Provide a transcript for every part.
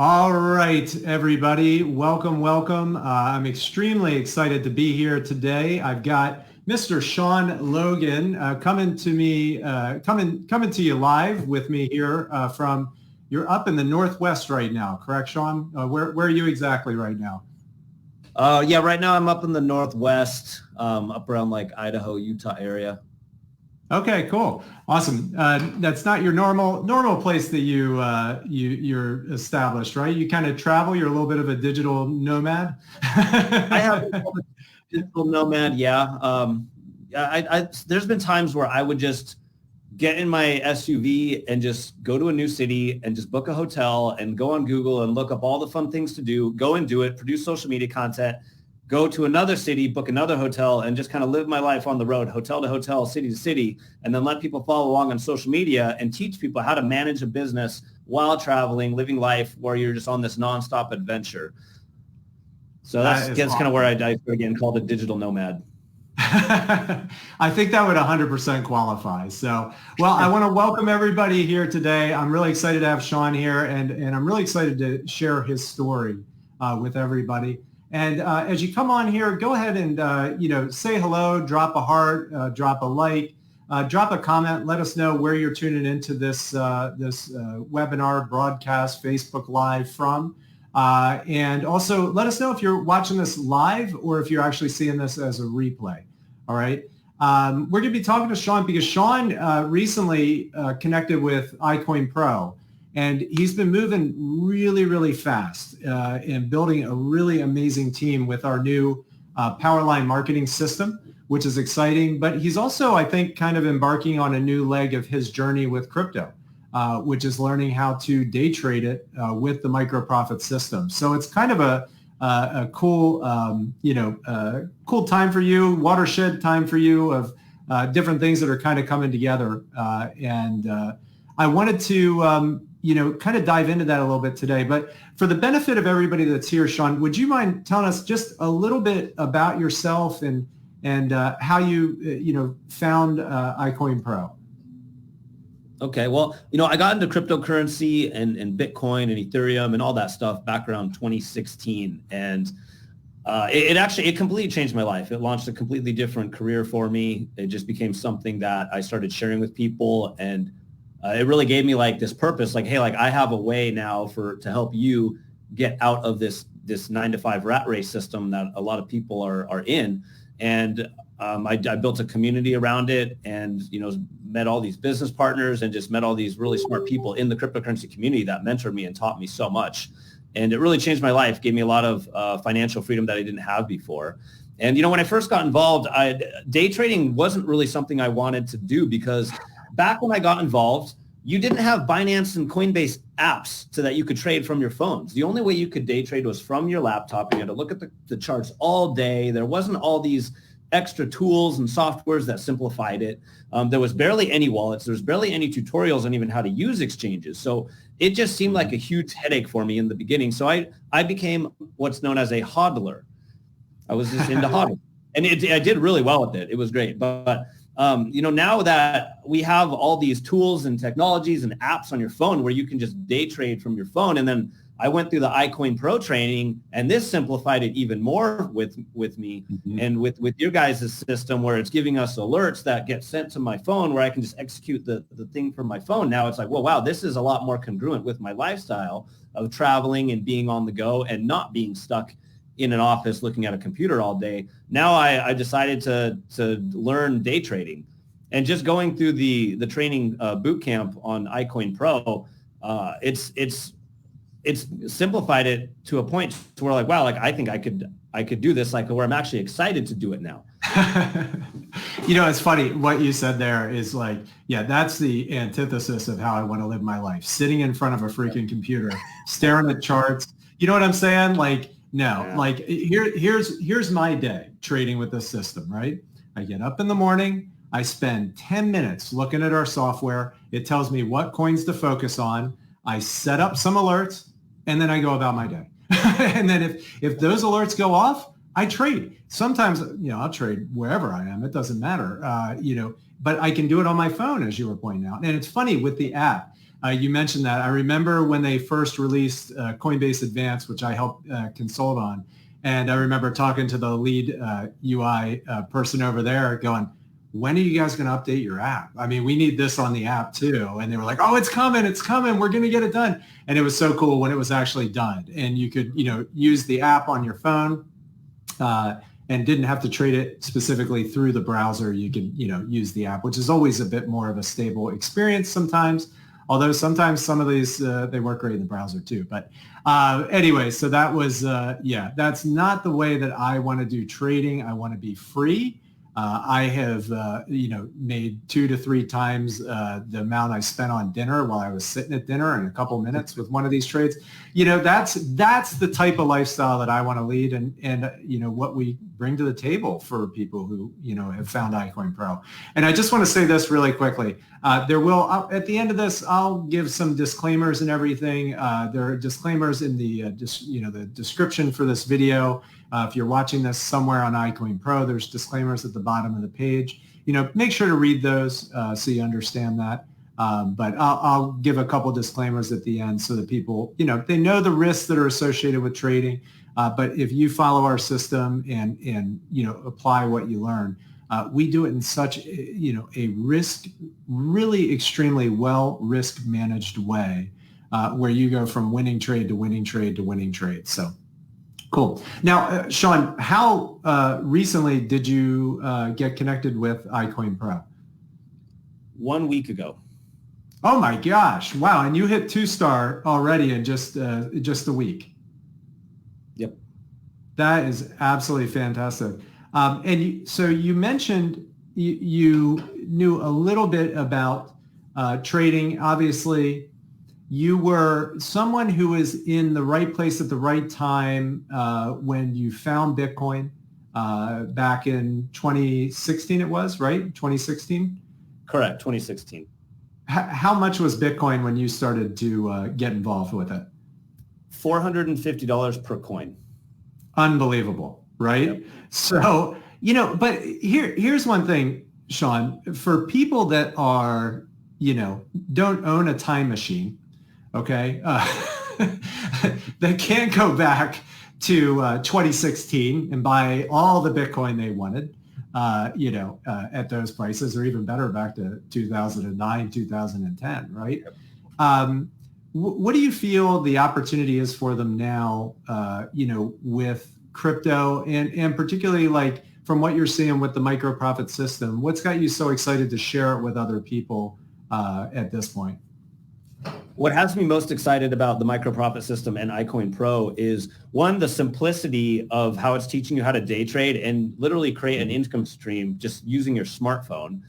All right, everybody, welcome, welcome. I'm extremely excited to be here today. I've got Mr. Sean Logan coming to you live with me here from. You're up in the Northwest right now, correct, Sean? Where are you exactly right now? Yeah, right now I'm up in the Northwest, up around like Idaho, Utah area. Okay, cool. Awesome. That's not your normal place that you're established, right? You kind of travel. You're a little bit of a digital nomad. I have a digital nomad. Yeah. There's been times where I would just get in my SUV and just go to a new city and just book a hotel and go on Google and look up all the fun things to do, go and do it, produce social media content, go to another city, book another hotel, and just kind of live my life on the road, hotel to hotel, city to city, and then let people follow along on social media and teach people how to manage a business while traveling, living life where you're just on this nonstop adventure. So that's awesome. Kind of where I started getting called a digital nomad. I think that would 100% qualify. So, well, I want to welcome everybody here today. I'm really excited to have Sean here, and I'm really excited to share his story with everybody. And as you come on here, go ahead and, say hello, drop a heart, drop a like, drop a comment. Let us know where you're tuning into this webinar, broadcast, Facebook Live from. And also let us know if you're watching this live or if you're actually seeing this as a replay. All right. We're going to be talking to Sean because Sean recently connected with iCoinPro. And he's been moving really, really fast and building a really amazing team with our new Powerline Marketing System, which is exciting. But he's also, I think, kind of embarking on a new leg of his journey with crypto, which is learning how to day trade it with the micro profit system. So it's kind of a cool, cool time for you, watershed time for you of different things that are kind of coming together. I wanted to kind of dive into that a little bit today. But for the benefit of everybody that's here, Sean, would you mind telling us just a little bit about yourself and how you found iCoinPro? Okay, well, I got into cryptocurrency and Bitcoin and Ethereum and all that stuff back around 2016, and it completely changed my life. It launched a completely different career for me. It just became something that I started sharing with people, and it really gave me like this purpose, like, hey, like I have a way now to help you get out of this 9-to-5 rat race system that a lot of people are in. And I built a community around it and, met all these business partners and just met all these really smart people in the cryptocurrency community that mentored me and taught me so much. And it really changed my life, gave me a lot of financial freedom that I didn't have before. And, when I first got involved, day trading wasn't really something I wanted to do because back when I got involved, you didn't have Binance and Coinbase apps so that you could trade from your phones. The only way you could day trade was from your laptop. You had to look at the charts all day. There wasn't all these extra tools and softwares that simplified it. There was barely any wallets. There was barely any tutorials on even how to use exchanges. So it just seemed like a huge headache for me in the beginning. So I became what's known as a hodler. I was just into hodling. And I did really well with it. It was great. But now that we have all these tools and technologies and apps on your phone where you can just day trade from your phone, and then I went through the iCoinPro training, and this simplified it even more with me, and with your guys' system where it's giving us alerts that get sent to my phone where I can just execute the thing from my phone. Now it's like, well, wow, this is a lot more congruent with my lifestyle of traveling and being on the go and not being stuck in an office looking at a computer all day. Now I decided to learn day trading, and just going through the training boot camp on iCoinPro, it's simplified it to a point to where like, wow, like I think I could do this, like where I'm actually excited to do it now. It's funny what you said there is like, yeah, that's the antithesis of how I want to live my life. Sitting in front of a freaking computer, staring at charts. You know what I'm saying? Like, no, yeah. Like here's my day trading with this system, right? I get up in the morning. I spend 10 minutes looking at our software. It tells me what coins to focus on. I set up some alerts, and then I go about my day. And then if those alerts go off, I trade. Sometimes, I'll trade wherever I am. It doesn't matter, but I can do it on my phone, as you were pointing out. And it's funny with the app. You mentioned that. I remember when they first released Coinbase Advanced, which I helped consult on. And I remember talking to the lead UI person over there going, when are you guys going to update your app? I mean, we need this on the app too. And they were like, oh, it's coming. We're going to get it done. And it was so cool when it was actually done. And you could, use the app on your phone and didn't have to trade it specifically through the browser. You could, use the app, which is always a bit more of a stable experience sometimes. Although sometimes some of these, they work great in the browser too. But anyway, so that was, that's not the way that I want to do trading. I want to be free. I have, made 2 to 3 times the amount I spent on dinner while I was sitting at dinner in a couple minutes with one of these trades. That's the type of lifestyle that I want to lead and what we bring to the table for people who, have found iCoinPro. And I just want to say this really quickly. There will, at the end of this, I'll give some disclaimers and everything. There are disclaimers in the, the description for this video. If you're watching this somewhere on iCoinPro, there's disclaimers at the bottom of the page. Make sure to read those so you understand that. But I'll give a couple disclaimers at the end so that people, they know the risks that are associated with trading. But if you follow our system and apply what you learn, we do it in such, a really extremely well risk managed way where you go from winning trade to winning trade to winning trade. So. Cool. Now, Sean, how recently did you get connected with iCoinPro? 1 week ago. Oh my gosh! Wow, and you hit 2-star already in just a week. Yep. That is absolutely fantastic. So you mentioned you knew a little bit about trading. Obviously, you were someone who was in the right place at the right time when you found Bitcoin back in 2016 it was, right? 2016? Correct, 2016. How much was Bitcoin when you started to get involved with it? $450 per coin. Unbelievable, right? Yep. So, but here's one thing, Sean, for people that are, don't own a time machine, okay, they can't go back to 2016 and buy all the Bitcoin they wanted, at those prices, or even better, back to 2009, 2010, right? What do you feel the opportunity is for them now, with crypto and particularly like from what you're seeing with the micro profit system? What's got you so excited to share it with other people at this point? What has me most excited about the micro profit system and iCoinPro is, one, the simplicity of how it's teaching you how to day trade and literally create an income stream just using your smartphone,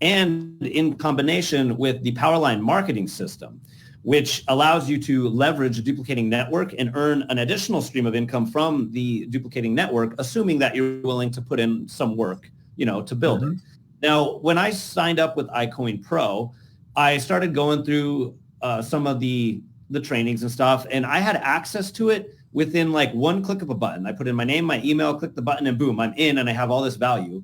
and in combination with the Powerline Marketing System, which allows you to leverage a duplicating network and earn an additional stream of income from the duplicating network, assuming that you're willing to put in some work, to build it. Now, when I signed up with iCoinPro, I started going through some of the trainings and stuff, and I had access to it within like one click of a button. I put in my name, my email, click the button, and boom, I'm in, and I have all this value.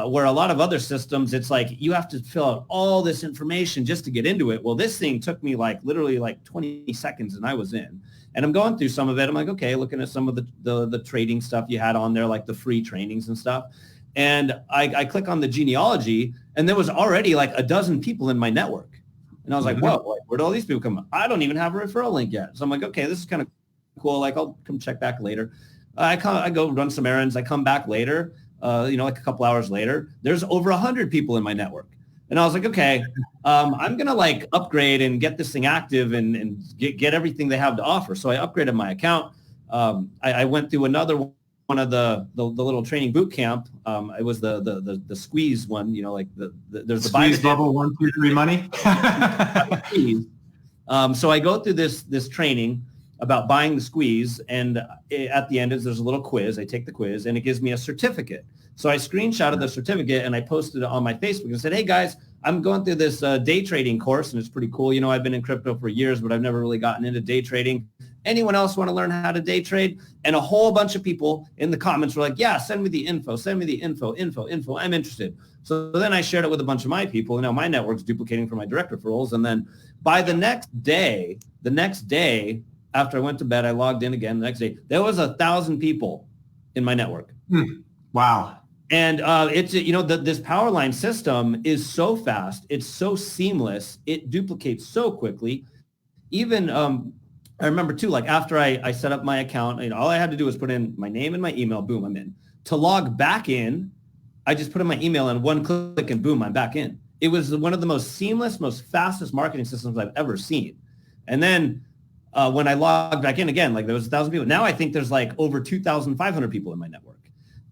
Where a lot of other systems, it's like you have to fill out all this information just to get into it. Well, this thing took me literally 20 seconds, and I was in. And I'm going through some of it. I'm like, okay, looking at some of the trading stuff you had on there, like the free trainings and stuff. And I click on the genealogy, and there was already like a dozen people in my network. And I was like, whoa, where do all these people come from? I don't even have a referral link yet. So I'm like, okay, this is kind of cool. Like, I'll come check back later. I go run some errands. I come back later, like a couple hours later. There's over 100 people in my network. And I was like, okay, I'm going to upgrade and get this thing active and get everything they have to offer. So I upgraded my account. I went through another one of the little training boot camp. It was the squeeze one, there's the squeeze bubble 1, 2, 3 money. So I go through this training about buying the squeeze, and at the end there's a little quiz. I take the quiz, and it gives me a certificate. So I screenshotted the certificate and I posted it on my Facebook and said, hey guys, I'm going through this day trading course, and it's pretty cool. I've been in crypto for years, but I've never really gotten into day trading. Anyone else want to learn how to day trade? And a whole bunch of people in the comments were like, yeah, send me the info. I'm interested. So then I shared it with a bunch of my people. My network's duplicating for my direct referrals. And then By the next day, after I went to bed, I logged in again. The next day, there was 1,000 people in my network. Wow. And it's, this Powerline system is so fast. It's so seamless. It duplicates so quickly. Even I remember too, like after I set up my account, all I had to do was put in my name and my email. Boom, I'm in. To log back in, I just put in my email and one click and boom, I'm back in. It was one of the most seamless, most fastest marketing systems I've ever seen. And then when I logged back in again, like there was 1,000 people. Now I think there's like over 2,500 people in my network.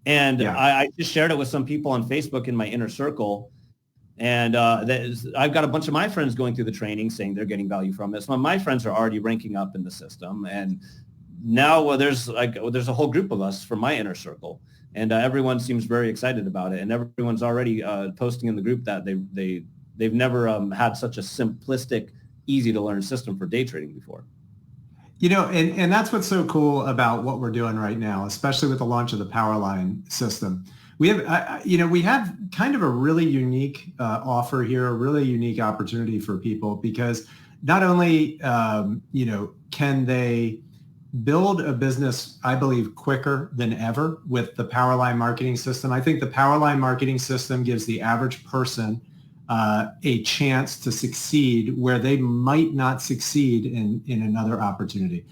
And I just shared it with some people on Facebook in my inner circle. And I've got a bunch of my friends going through the training saying they're getting value from it. Some of my friends are already ranking up in the system. And now there's a whole group of us from my inner circle. And everyone seems very excited about it. And everyone's already posting in the group that they've never had such a simplistic, easy to learn system for day trading before. And that's what's so cool about what we're doing right now, especially with the launch of the Powerline system. We have kind of a really unique offer here, a really unique opportunity for people, because not only, can they build a business, I believe, quicker than ever with the Powerline Marketing System. I think the Powerline Marketing System gives the average person a chance to succeed where they might not succeed in another opportunity.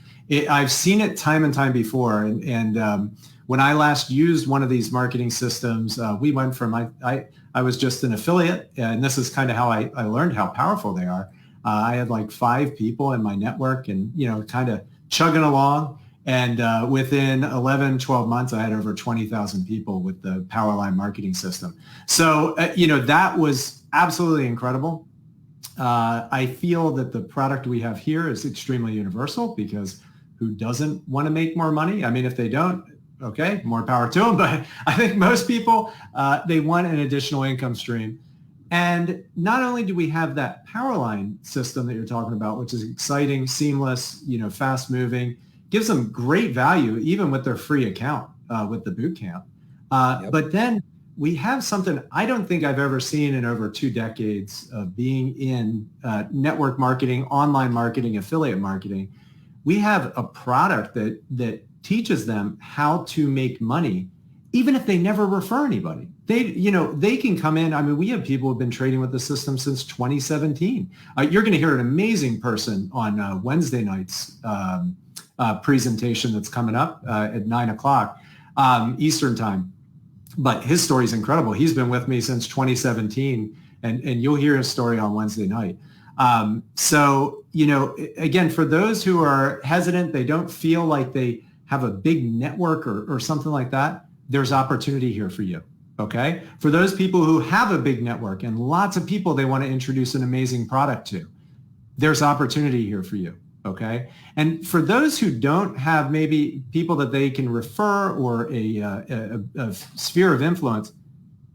I've seen it time and time before. And when I last used one of these marketing systems, we went from, I was just an affiliate, and this is kind of how I learned how powerful they are. I had like 5 people in my network and, kind of chugging along. And within 11, 12 months, I had over 20,000 people with the Powerline Marketing System. So, that was absolutely incredible. I feel that the product we have here is extremely universal, because who doesn't want to make more money? I mean, if they don't, okay, more power to them. But I think most people, they want an additional income stream. And not only do we have that Powerline system that you're talking about, which is exciting, seamless, fast moving, gives them great value, even with their free account with the boot camp. But then we have something I don't think I've ever seen in over 2 decades of being in network marketing, online marketing, affiliate marketing. We have a product that teaches them how to make money, even if they never refer anybody. They can come in. I mean, we have people who've been trading with the system since 2017. You're going to hear an amazing person on Wednesday night's presentation that's coming up at 9:00 Eastern time. But his story is incredible. He's been with me since 2017, and you'll hear his story on Wednesday night. So, again, for those who are hesitant, they don't feel like they have a big network or something like that, there's opportunity here for you. Okay. For those people who have a big network and lots of people they want to introduce an amazing product to, there's opportunity here for you. Okay. And for those who don't have maybe people that they can refer or a sphere of influence,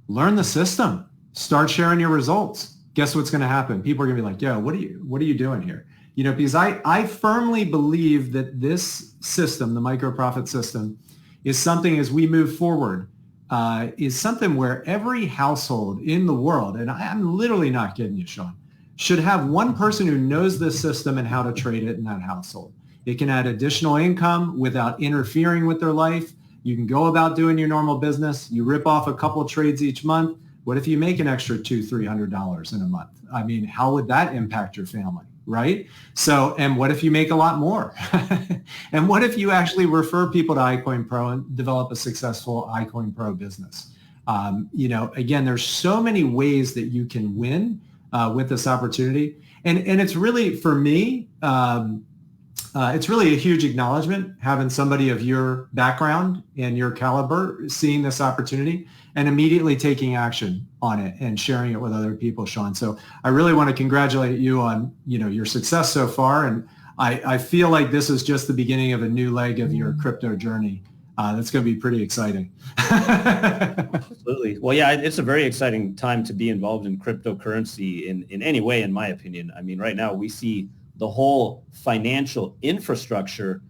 learn the system, start sharing your results. Guess what's going to happen? People are going to be like, yo, what are you doing here? Because I firmly believe that this system, the micro profit system, is something as we move forward, is something where every household in the world, and I'm literally not kidding you, Sean, should have one person who knows this system and how to trade it in that household. It can add additional income without interfering with their life. You can go about doing your normal business. You rip off a couple of trades each month. What if you make an extra $200-300 in a month? I mean, how would that impact your family, right? So, and what if you make a lot more? And what if you actually refer people to iCoinPro and develop a successful iCoinPro business? Again, there's so many ways that you can win with this opportunity. And it's really, for me, it's really a huge acknowledgement having somebody of your background and your caliber seeing this opportunity and immediately taking action on it and sharing it with other people, Sean. So I really want to congratulate you on, your success so far. And I feel like this is just the beginning of a new leg of your crypto journey. That's going to be pretty exciting. Absolutely. Well, yeah, it's a very exciting time to be involved in cryptocurrency in any way, in my opinion. I mean, right now we see the whole financial infrastructure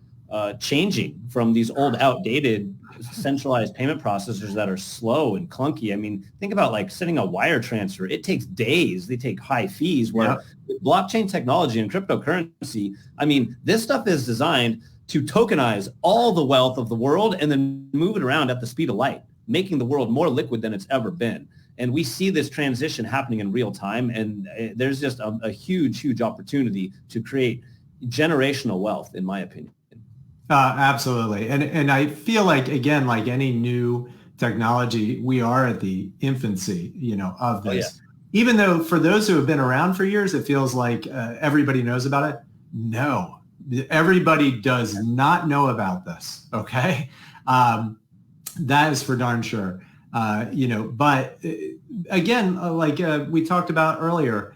changing from these old outdated centralized payment processors that are slow and clunky. I mean, think about like sending a wire transfer. It takes days. They take high fees where with blockchain technology and cryptocurrency, I mean, this stuff is designed to tokenize all the wealth of the world and then move it around at the speed of light, making the world more liquid than it's ever been. And we see this transition happening in real time. And there's just a huge, huge opportunity to create generational wealth, in my opinion. Absolutely. And I feel like, again, like any new technology, we are at the infancy, of this. Oh, yeah. Even though for those who have been around for years, it feels like everybody knows about it. No, everybody does not know about this. Okay. That is for darn sure. But again, like we talked about earlier,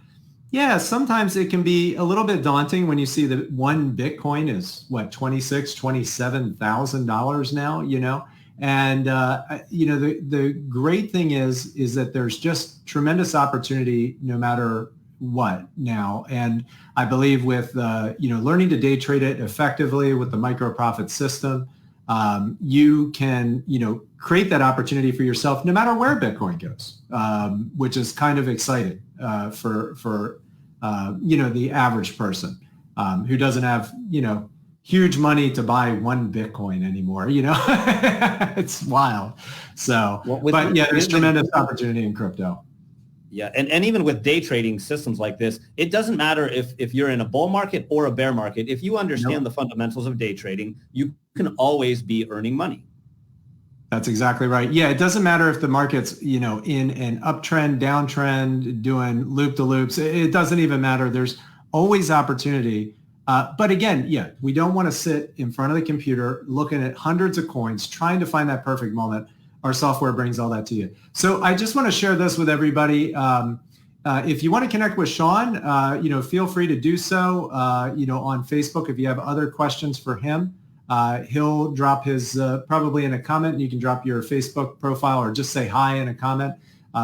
yeah, sometimes it can be a little bit daunting when you see that one Bitcoin is $26,000, $27,000 now, and the great thing is that there's just tremendous opportunity no matter what now. And I believe with learning to day trade it effectively with the micro profit system, you can create that opportunity for yourself no matter where Bitcoin goes, which is kind of exciting for the average person who doesn't have huge money to buy one Bitcoin anymore. It's wild. So, there's tremendous opportunity in crypto. Yeah, and even with day trading systems like this, it doesn't matter if you're in a bull market or a bear market. If you understand the fundamentals of day trading, you can always be earning money. That's exactly right. Yeah, it doesn't matter if the market's, in an uptrend, downtrend, doing loop to loops. It doesn't even matter. There's always opportunity. But again, we don't want to sit in front of the computer looking at hundreds of coins, trying to find that perfect moment. Our software brings all that to you. So I just want to share this with everybody. If you want to connect with Sean, feel free to do so, on Facebook. If you have other questions for him, he'll drop his probably in a comment, and you can drop your Facebook profile or just say hi in a comment.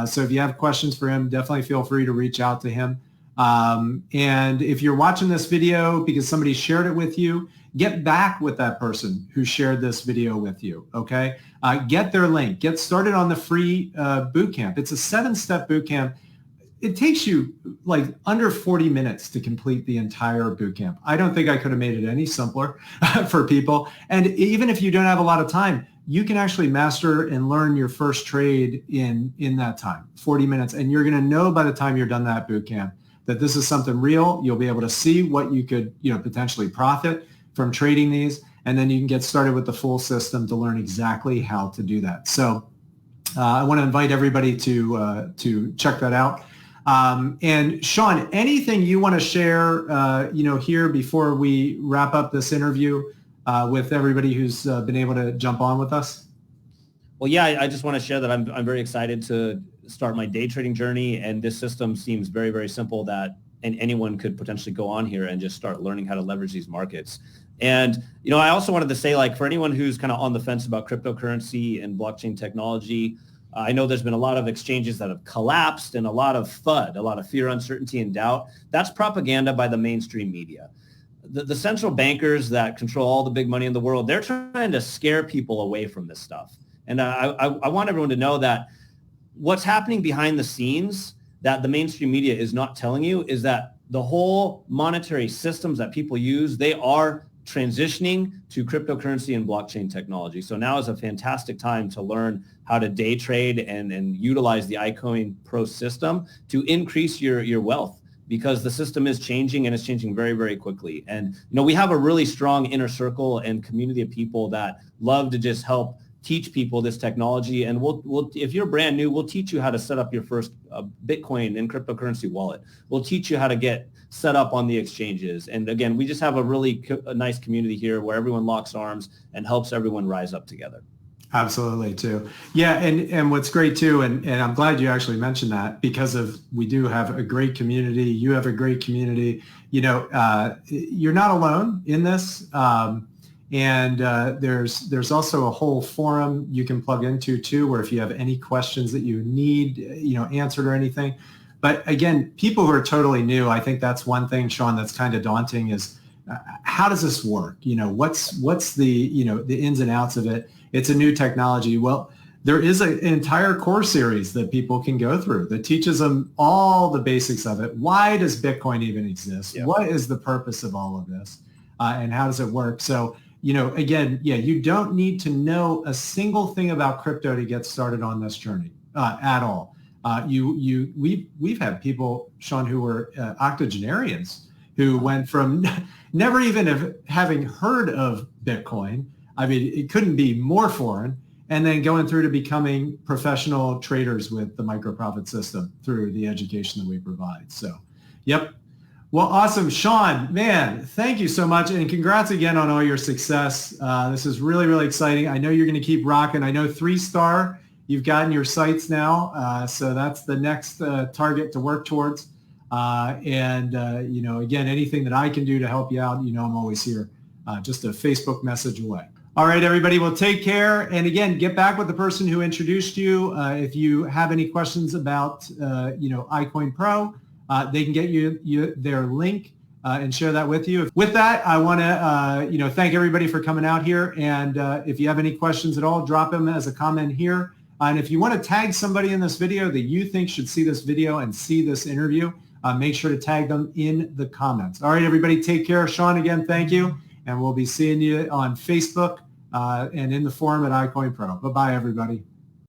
So if you have questions for him, definitely feel free to reach out to him. And if you're watching this video because somebody shared it with you, get back with that person who shared this video with you, okay? Get their link. Get started on the free bootcamp. It's a 7-step bootcamp. It takes you like under 40 minutes to complete the entire bootcamp. I don't think I could have made it any simpler for people. And even if you don't have a lot of time, you can actually master and learn your first trade in that time, 40 minutes. And you're going to know by the time you're done that bootcamp that this is something real. You'll be able to see what you could, potentially profit from trading these. And then you can get started with the full system to learn exactly how to do that. So I want to invite everybody to check that out. And Sean, anything you want to share, here before we wrap up this interview with everybody who's been able to jump on with us? Well, yeah, I just want to share that I'm very excited to start my day trading journey, and this system seems very, very simple that anyone could potentially go on here and just start learning how to leverage these markets. And, I also wanted to say, like, for anyone who's kind of on the fence about cryptocurrency and blockchain technology, I know there's been a lot of exchanges that have collapsed and a lot of FUD, a lot of fear, uncertainty, and doubt. That's propaganda by the mainstream media. The central bankers that control all the big money in the world, they're trying to scare people away from this stuff. And I want everyone to know that what's happening behind the scenes that the mainstream media is not telling you is that the whole monetary systems that people use, they are transitioning to cryptocurrency and blockchain technology. So now is a fantastic time to learn how to day trade and utilize the iCoinPro system to increase your wealth, because the system is changing and it's changing very, very quickly. And, we have a really strong inner circle and community of people that love to just help teach people this technology. And we'll if you're brand new, we'll teach you how to set up your first Bitcoin and cryptocurrency wallet. We'll teach you how to get set up on the exchanges. And again, we just have a nice community here where everyone locks arms and helps everyone rise up together. Absolutely too. Yeah. And what's great too, and I'm glad you actually mentioned that, because we do have a great community. You have a great community. You're not alone in this. And there's also a whole forum you can plug into too, where if you have any questions that you need, answered or anything. But again, people who are totally new, I think that's one thing, Sean, that's kind of daunting is, how does this work? What's the, the ins and outs of it? It's a new technology. Well, there is an entire course series that people can go through that teaches them all the basics of it. Why does Bitcoin even exist? Yeah. What is the purpose of all of this? And how does it work? So, again, you don't need to know a single thing about crypto to get started on this journey at all. We've had people, Sean, who were octogenarians who went from never even having heard of Bitcoin. I mean, it couldn't be more foreign. And then going through to becoming professional traders with the micro-profit system through the education that we provide. So, yep. Well, awesome. Sean, man, thank you so much. And congrats again on all your success. This is really, really exciting. I know you're going to keep rocking. I know 3-star, you've gotten your sites now. So that's the next target to work towards. Again, anything that I can do to help you out, I'm always here. Just a Facebook message away. All right, everybody. Well, take care. And again, get back with the person who introduced you. If you have any questions about, iCoinPro, they can get you their link and share that with you. With that, I want to, thank everybody for coming out here. And if you have any questions at all, drop them as a comment here. And if you want to tag somebody in this video that you think should see this video and see this interview, make sure to tag them in the comments. All right, everybody, take care. Sean, again, thank you. And we'll be seeing you on Facebook and in the forum at iCoinPro. Bye-bye, everybody.